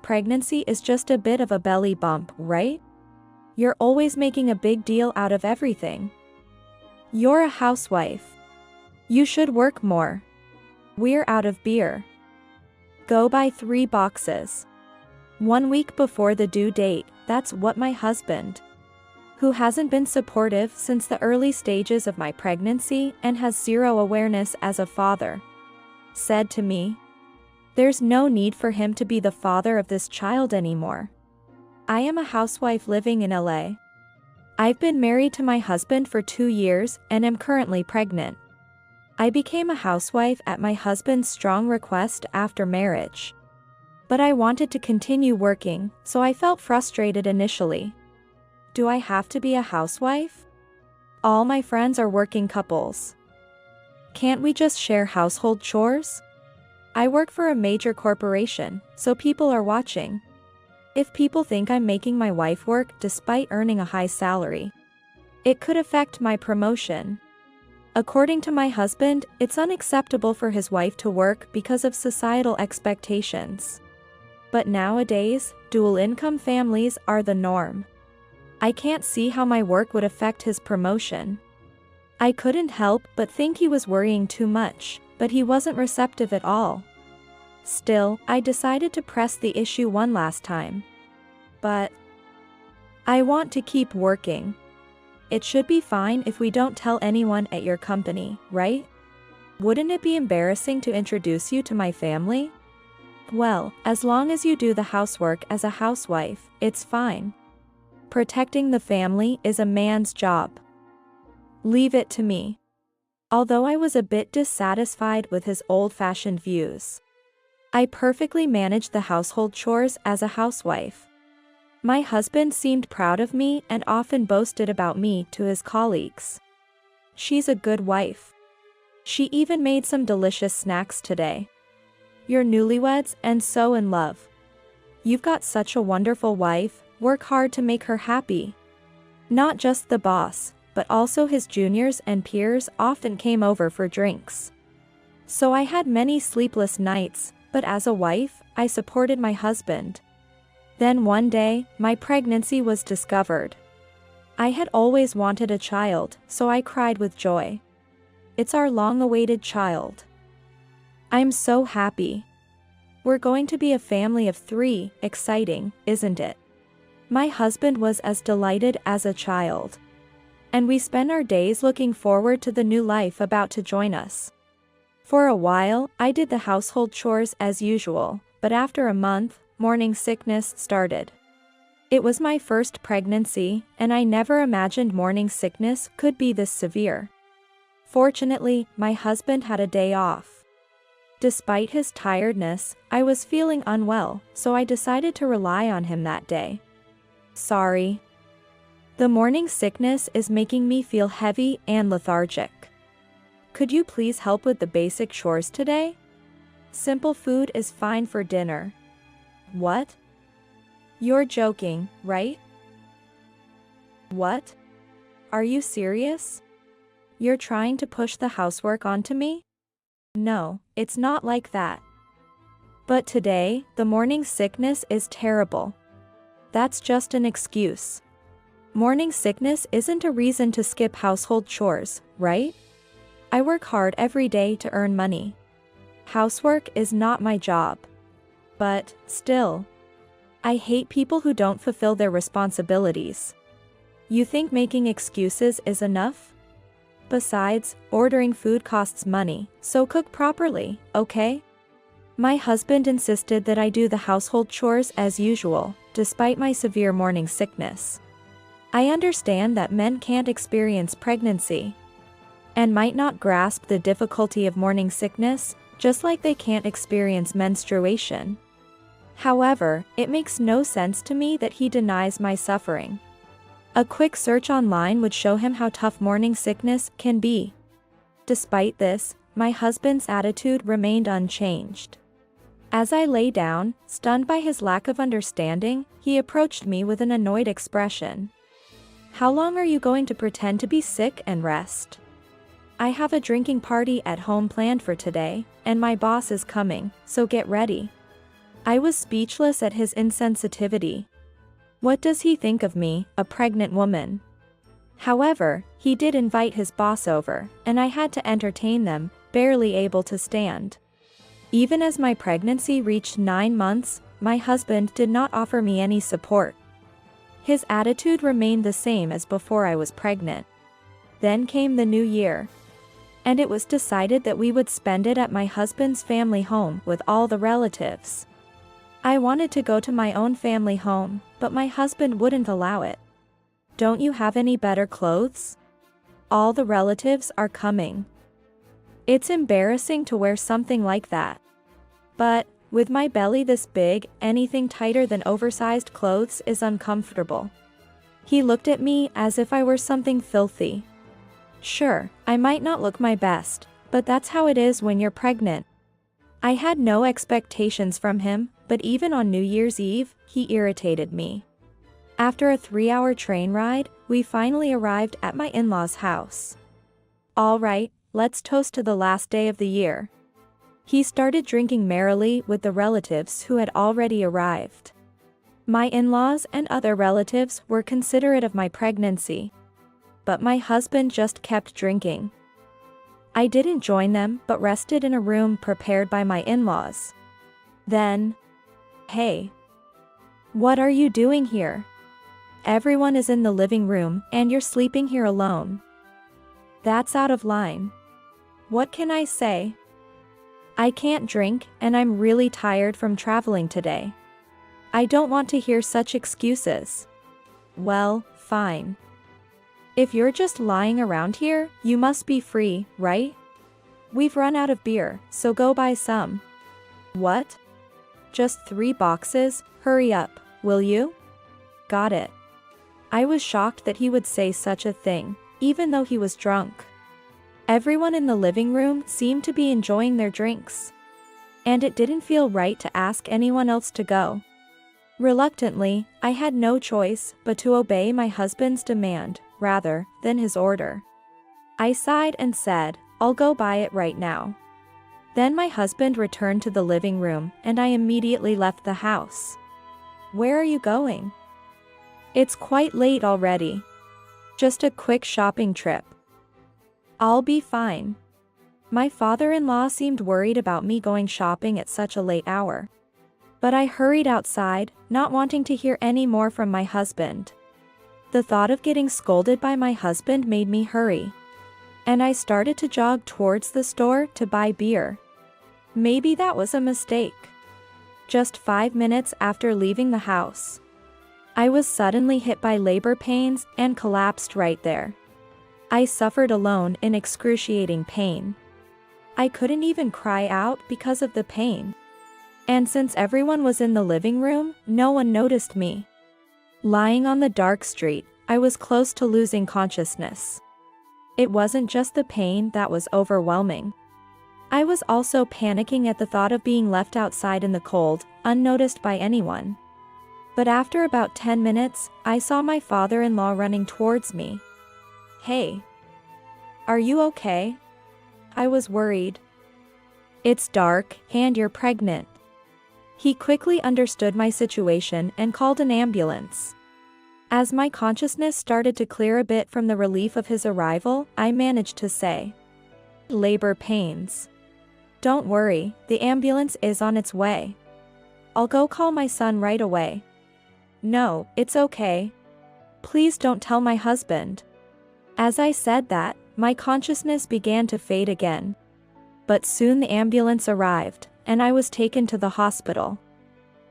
pregnancy is just a bit of a belly bump, right? You're always making a big deal out of everything. You're a housewife. You should work more. We're out of beer. Go buy 3 boxes. 1 week before the due date, that's what my husband, who hasn't been supportive since the early stages of my pregnancy and has zero awareness as a father, said to me. There's no need for him to be the father of this child anymore. I am a housewife living in LA. I've been married to my husband for 2 years and am currently pregnant. I became a housewife at my husband's strong request after marriage. But I wanted to continue working, so I felt frustrated initially. Do I have to be a housewife? All my friends are working couples. Can't we just share household chores? I work for a major corporation, so people are watching. If people think I'm making my wife work despite earning a high salary, it could affect my promotion. According to my husband, it's unacceptable for his wife to work because of societal expectations. But nowadays, dual-income families are the norm. I can't see how my work would affect his promotion. I couldn't help but think he was worrying too much, but he wasn't receptive at all. Still, I decided to press the issue one last time. But I want to keep working. It should be fine if we don't tell anyone at your company, right? Wouldn't it be embarrassing to introduce you to my family? Well, as long as you do the housework as a housewife, it's fine. Protecting the family is a man's job. Leave it to me. Although I was a bit dissatisfied with his old-fashioned views, I perfectly managed the household chores as a housewife. My husband seemed proud of me and often boasted about me to his colleagues. She's a good wife. She even made some delicious snacks today. You're newlyweds and so in love. You've got such a wonderful wife, work hard to make her happy. Not just the boss, but also his juniors and peers often came over for drinks. So I had many sleepless nights, but as a wife, I supported my husband. Then one day, my pregnancy was discovered. I had always wanted a child, so I cried with joy. It's our long-awaited child. I'm so happy. We're going to be a family of 3, exciting, isn't it? My husband was as delighted as a child. And we spent our days looking forward to the new life about to join us. For a while, I did the household chores as usual, but after a month, morning sickness started. It was my first pregnancy, and I never imagined morning sickness could be this severe. Fortunately, my husband had a day off. Despite his tiredness, I was feeling unwell, so I decided to rely on him that day. Sorry. The morning sickness is making me feel heavy and lethargic. Could you please help with the basic chores today? Simple food is fine for dinner. What? You're joking, right? What? Are you serious? You're trying to push the housework onto me? No, it's not like that. But today, the morning sickness is terrible. That's just an excuse. Morning sickness isn't a reason to skip household chores, right? I work hard every day to earn money. Housework is not my job. But, still, I hate people who don't fulfill their responsibilities. You think making excuses is enough? Besides, ordering food costs money, so cook properly, okay? My husband insisted that I do the household chores as usual, despite my severe morning sickness. I understand that men can't experience pregnancy and might not grasp the difficulty of morning sickness, just like they can't experience menstruation. However, it makes no sense to me that he denies my suffering. A quick search online would show him how tough morning sickness can be. Despite this, my husband's attitude remained unchanged. As I lay down, stunned by his lack of understanding, he approached me with an annoyed expression. How long are you going to pretend to be sick and rest? I have a drinking party at home planned for today, and my boss is coming, so get ready. I was speechless at his insensitivity. What does he think of me, a pregnant woman? However, he did invite his boss over, and I had to entertain them, barely able to stand. Even as my pregnancy reached 9 months, my husband did not offer me any support. His attitude remained the same as before I was pregnant. Then came the new year. And it was decided that we would spend it at my husband's family home with all the relatives. I wanted to go to my own family home, but my husband wouldn't allow it. Don't you have any better clothes? All the relatives are coming. It's embarrassing to wear something like that. But, with my belly this big, anything tighter than oversized clothes is uncomfortable. He looked at me as if I were something filthy. Sure, I might not look my best, but that's how it is when you're pregnant. I had no expectations from him, but even on New Year's Eve, he irritated me. After a 3-hour train ride, we finally arrived at my in-laws' house. All right, let's toast to the last day of the year. He started drinking merrily with the relatives who had already arrived. My in-laws and other relatives were considerate of my pregnancy. But my husband just kept drinking. I didn't join them but rested in a room prepared by my in-laws. Then, hey, what are you doing here? Everyone is in the living room and you're sleeping here alone. That's out of line. What can I say? I can't drink and I'm really tired from traveling today. I don't want to hear such excuses. Well, fine. If you're just lying around here, you must be free, right? We've run out of beer, so go buy some. What? Just 3 boxes? Hurry up, will you? Got it. I was shocked that he would say such a thing, even though he was drunk. Everyone in the living room seemed to be enjoying their drinks. And it didn't feel right to ask anyone else to go. Reluctantly, I had no choice but to obey my husband's demand, rather than his order. I sighed and said, I'll go buy it right now. Then my husband returned to the living room and I immediately left the house. Where are you going? It's quite late already. Just a quick shopping trip. I'll be fine. My father-in-law seemed worried about me going shopping at such a late hour. But I hurried outside, not wanting to hear any more from my husband. The thought of getting scolded by my husband made me hurry. And I started to jog towards the store to buy beer. Maybe that was a mistake. Just 5 minutes after leaving the house, I was suddenly hit by labor pains and collapsed right there. I suffered alone in excruciating pain. I couldn't even cry out because of the pain. And since everyone was in the living room, no one noticed me. Lying on the dark street, I was close to losing consciousness. It wasn't just the pain that was overwhelming. I was also panicking at the thought of being left outside in the cold, unnoticed by anyone. But after about 10 minutes, I saw my father-in-law running towards me. Hey. Are you okay? I was worried. It's dark, and you're pregnant. He quickly understood my situation and called an ambulance. As my consciousness started to clear a bit from the relief of his arrival, I managed to say, labor pains. Don't worry, the ambulance is on its way. I'll go call my son right away. No, it's okay. Please don't tell my husband. As I said that, my consciousness began to fade again. But soon the ambulance arrived, and I was taken to the hospital.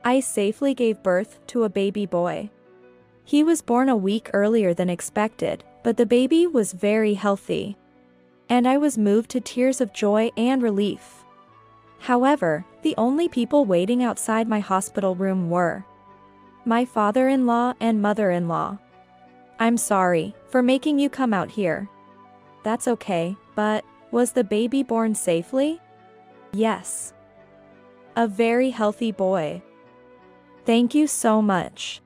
I safely gave birth to a baby boy. He was born a week earlier than expected, but the baby was very healthy. And I was moved to tears of joy and relief. However, the only people waiting outside my hospital room were my father-in-law and mother-in-law. I'm sorry for making you come out here. That's okay, but was the baby born safely? Yes. A very healthy boy. Thank you so much.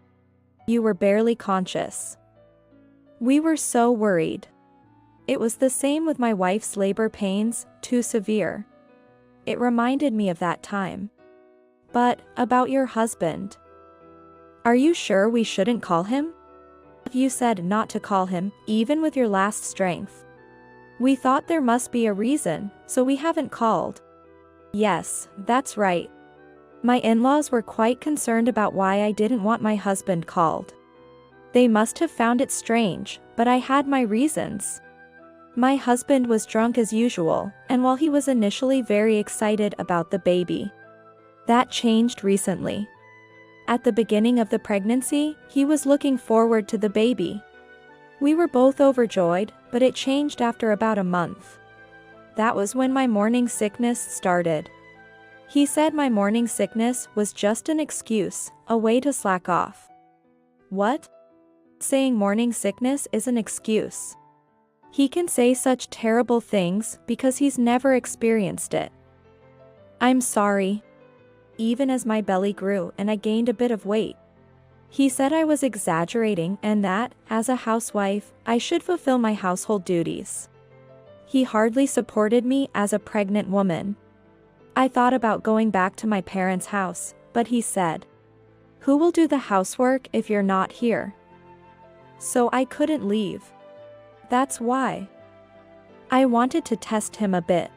You were barely conscious. We were so worried. It was the same with my wife's labor pains, too severe. It reminded me of that time. But, about your husband. Are you sure we shouldn't call him? You said not to call him, even with your last strength. We thought there must be a reason, so we haven't called. Yes, that's right. My in-laws were quite concerned about why I didn't want my husband called. They must have found it strange, but I had my reasons. My husband was drunk as usual, and while he was initially very excited about the baby, that changed recently. At the beginning of the pregnancy, he was looking forward to the baby. We were both overjoyed, but it changed after about a month. That was when my morning sickness started. He said my morning sickness was just an excuse, a way to slack off. What? Saying morning sickness is an excuse. He can say such terrible things because he's never experienced it. I'm sorry. Even as my belly grew and I gained a bit of weight. He said I was exaggerating and that, as a housewife, I should fulfill my household duties. He hardly supported me as a pregnant woman. I thought about going back to my parents' house, but he said, "Who will do the housework if you're not here?" So I couldn't leave. That's why. I wanted to test him a bit.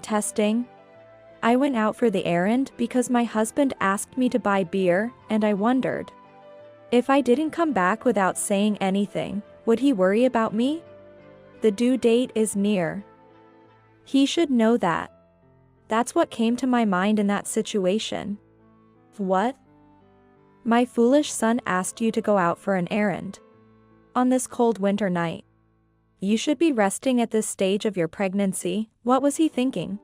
Testing? I went out for the errand because my husband asked me to buy beer, and I wondered. If I didn't come back without saying anything, would he worry about me? The due date is near. He should know that. That's what came to my mind in that situation. What? My foolish son asked you to go out for an errand. On this cold winter night. You should be resting at this stage of your pregnancy. What was he thinking?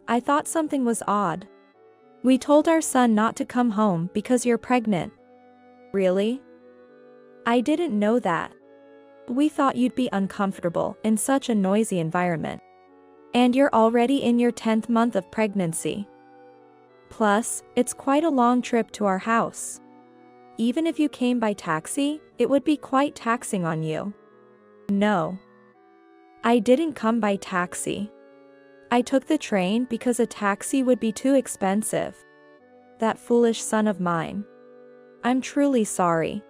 I thought something was odd. We told our son not to come home because you're pregnant. Really? I didn't know that. We thought you'd be uncomfortable in such a noisy environment. And you're already in your 10th month of pregnancy. Plus, it's quite a long trip to our house. Even if you came by taxi, it would be quite taxing on you. No. I didn't come by taxi. I took the train because a taxi would be too expensive. That foolish son of mine. I'm truly sorry.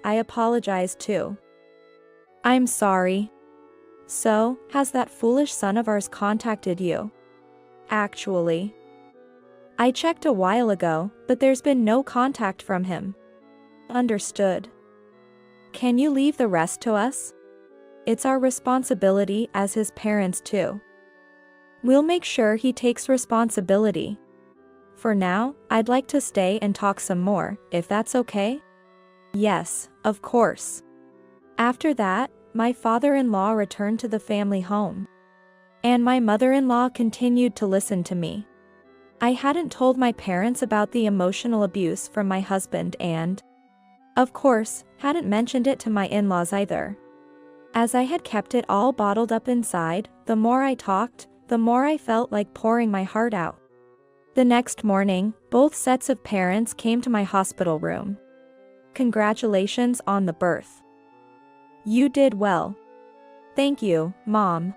I apologize too. I'm sorry. So, has that foolish son of ours contacted you? Actually. I checked a while ago, but there's been no contact from him. Understood. Can you leave the rest to us? It's our responsibility as his parents too. We'll make sure he takes responsibility. For now, I'd like to stay and talk some more, if that's okay? Yes, of course. After that, my father-in-law returned to the family home. And my mother-in-law continued to listen to me. I hadn't told my parents about the emotional abuse from my husband and, of course, hadn't mentioned it to my in-laws either. As I had kept it all bottled up inside, the more I talked, the more I felt like pouring my heart out. The next morning, both sets of parents came to my hospital room. Congratulations on the birth. You did well. Thank you, Mom.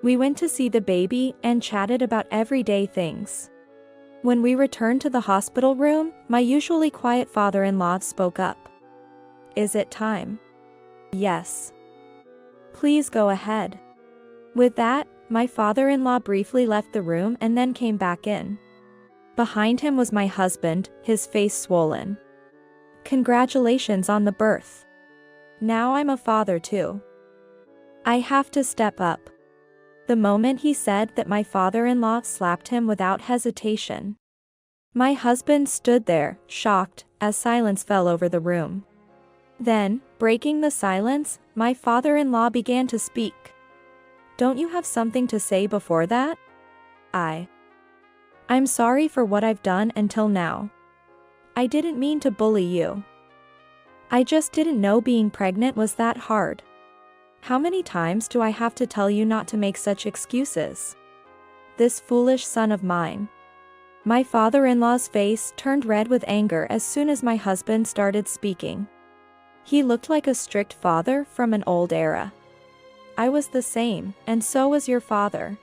We went to see the baby and chatted about everyday things. When we returned to the hospital room, my usually quiet father-in-law spoke up. Is it time? Yes. Please go ahead. With that, my father-in-law briefly left the room and then came back in. Behind him was my husband, his face swollen. Congratulations on the birth. Now I'm a father too. I have to step up. The moment he said that, my father-in-law slapped him without hesitation. My husband stood there, shocked, as silence fell over the room. Then, breaking the silence, my father-in-law began to speak. Don't you have something to say before that? I'm sorry for what I've done until now. I didn't mean to bully you. I just didn't know being pregnant was that hard. How many times do I have to tell you not to make such excuses? This foolish son of mine. My father-in-law's face turned red with anger as soon as my husband started speaking. He looked like a strict father from an old era. I was the same, and so was your father.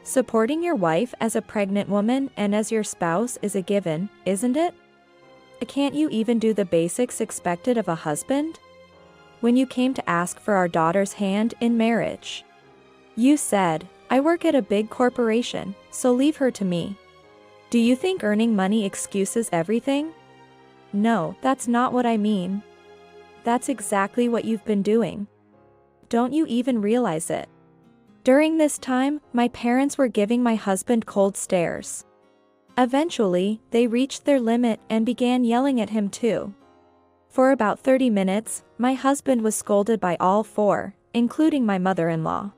Supporting your wife as a pregnant woman and as your spouse is a given, isn't it? Can't you even do the basics expected of a husband? When you came to ask for our daughter's hand in marriage, you said, "I work at a big corporation, so leave her to me." Do you think earning money excuses everything? No, that's not what I mean. That's exactly what you've been doing. Don't you even realize it? During this time, my parents were giving my husband cold stares. Eventually, they reached their limit and began yelling at him too. For about 30 minutes, my husband was scolded by all four, including my mother-in-law.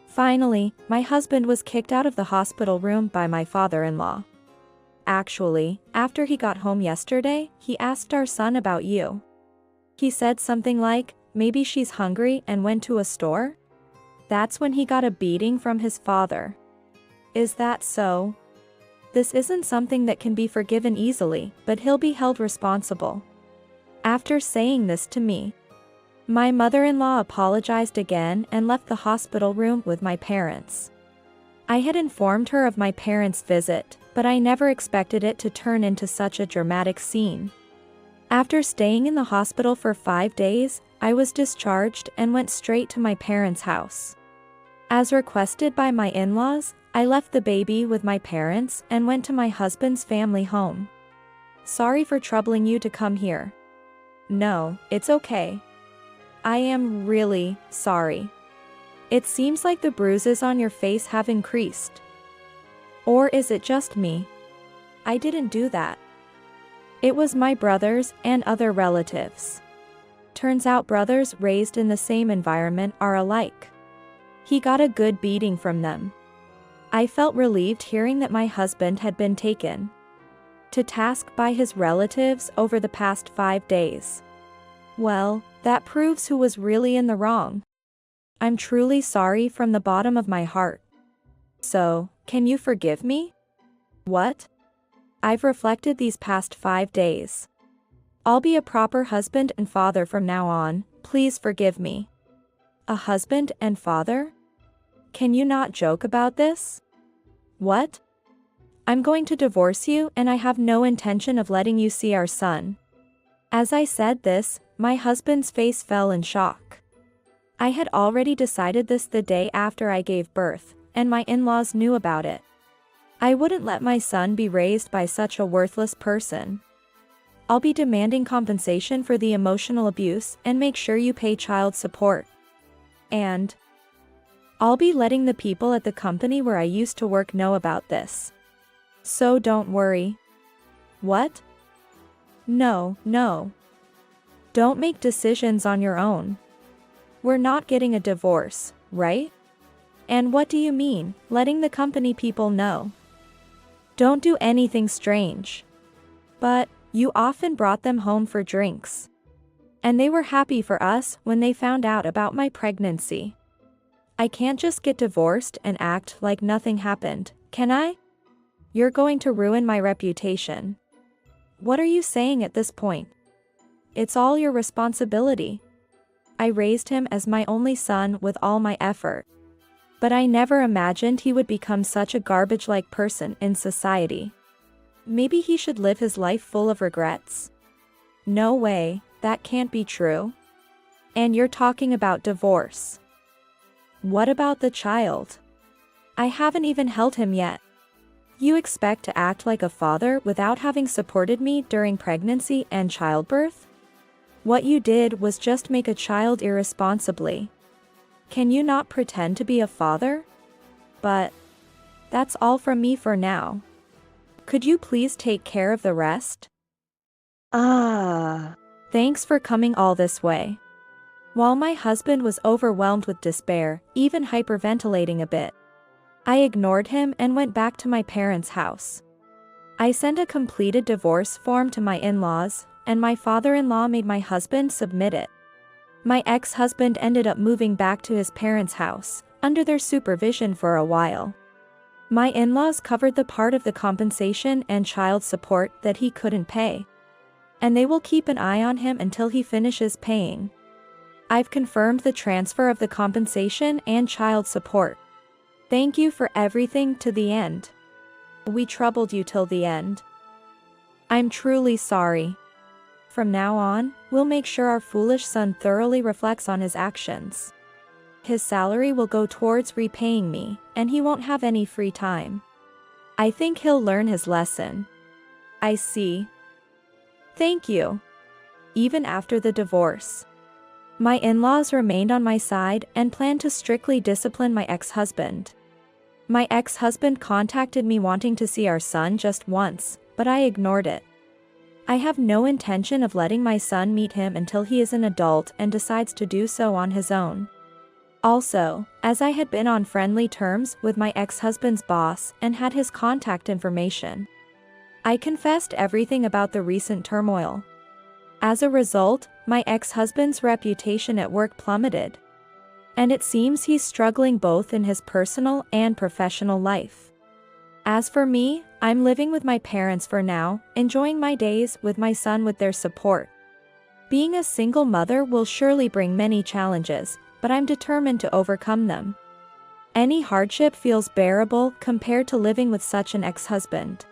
Finally, my husband was kicked out of the hospital room by my father-in-law. Actually, after he got home yesterday, he asked our son about you. He said something like, maybe she's hungry and went to a store? That's when he got a beating from his father. Is that so? This isn't something that can be forgiven easily, but he'll be held responsible. After saying this to me, my mother-in-law apologized again and left the hospital room with my parents. I had informed her of my parents' visit, but I never expected it to turn into such a dramatic scene. After staying in the hospital for 5 days, I was discharged and went straight to my parents' house. As requested by my in-laws, I left the baby with my parents and went to my husband's family home. Sorry for troubling you to come here. No, it's okay. I am really sorry. It seems like the bruises on your face have increased. Or is it just me? I didn't do that. It was my brothers and other relatives. Turns out brothers raised in the same environment are alike. He got a good beating from them. I felt relieved hearing that my husband had been taken to task by his relatives over the past 5 days. Well, that proves who was really in the wrong. I'm truly sorry from the bottom of my heart. So, can you forgive me? What? I've reflected these past 5 days. I'll be a proper husband and father from now on, please forgive me. A husband and father? Can you not joke about this? What? I'm going to divorce you and I have no intention of letting you see our son. As I said this, my husband's face fell in shock. I had already decided this the day after I gave birth, and my in-laws knew about it. I wouldn't let my son be raised by such a worthless person. I'll be demanding compensation for the emotional abuse and make sure you pay child support. And I'll be letting the people at the company where I used to work know about this. So don't worry. What? No. Don't make decisions on your own. We're not getting a divorce, right? And what do you mean, letting the company people know? Don't do anything strange. But you often brought them home for drinks. And they were happy for us when they found out about my pregnancy. I can't just get divorced and act like nothing happened, can I? You're going to ruin my reputation. What are you saying at this point? It's all your responsibility. I raised him as my only son with all my effort. But I never imagined he would become such a garbage-like person in society. Maybe he should live his life full of regrets. No way, that can't be true. And you're talking about divorce. What about the child? I haven't even held him yet. You expect to act like a father without having supported me during pregnancy and childbirth? What you did was just make a child irresponsibly. Can you not pretend to be a father? But that's all from me for now. Could you please take care of the rest? Thanks for coming all this way. While my husband was overwhelmed with despair, even hyperventilating a bit, I ignored him and went back to my parents' house. I sent a completed divorce form to my in-laws, and my father-in-law made my husband submit it. My ex-husband ended up moving back to his parents' house, under their supervision for a while. My in-laws covered the part of the compensation and child support that he couldn't pay. And they will keep an eye on him until he finishes paying. I've confirmed the transfer of the compensation and child support. Thank you for everything to the end. We troubled you till the end. I'm truly sorry. From now on, we'll make sure our foolish son thoroughly reflects on his actions. His salary will go towards repaying me, and he won't have any free time. I think he'll learn his lesson. I see. Thank you. Even after the divorce, my in-laws remained on my side and planned to strictly discipline my ex-husband. My ex-husband contacted me wanting to see our son just once, but I ignored it. I have no intention of letting my son meet him until he is an adult and decides to do so on his own. Also, as I had been on friendly terms with my ex-husband's boss and had his contact information, I confessed everything about the recent turmoil. As a result, my ex-husband's reputation at work plummeted, and it seems he's struggling both in his personal and professional life. As for me, I'm living with my parents for now, enjoying my days with my son with their support. Being a single mother will surely bring many challenges, but I'm determined to overcome them. Any hardship feels bearable compared to living with such an ex-husband.